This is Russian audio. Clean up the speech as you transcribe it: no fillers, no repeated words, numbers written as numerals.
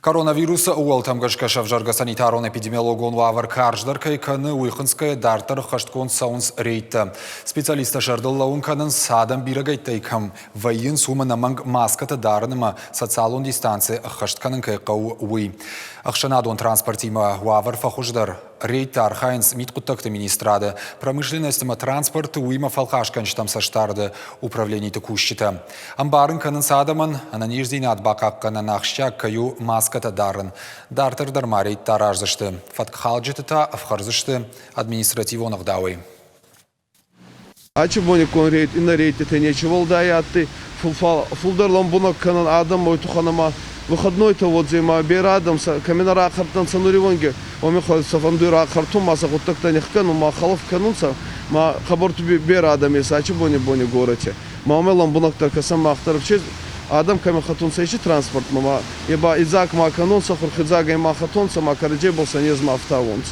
Коронавирусы уол тамгашка шавжарга санитарон эпидемиологон вавар карждар кайканы уйхынская дартар хаштгон саунс рейта. Специалиста шардыл лаунканын садам бирагайтайкам. Вайын сума наманг маската дарыныма социалон дистанция хаштканын кайкау уй. Ахшанадон транспортима вавар фахуждар. Рейтар хайнс миткутакта министрада. Промышленностима транспорт уйма фалхашканчтам саштарды управление текущита. Амбарын канын садаман ананиждин адбакаккана нахщак каю маската дарын. Дартар дарма рейттар арзышты. Фаткхалджитыта авхарзышты административон агдауи. Ачыбоник он рейт, инна рейте нечего даяты. Фулдарлам бунак канан адам ойтуханама. Выходной-то вот зима берадам, каменара хартан сануривонге, омихал сафандура хартум маса гуттакта нехкану ма халф канунса, ма хаборту берадам еса ачыбони бони гораче. Ма омелам бунактар касам махтарче, адам каме хатун сейчи транспорт мама, еба изак ма канунса хурхизага ма хатунса ма караджеболса незма автовонса.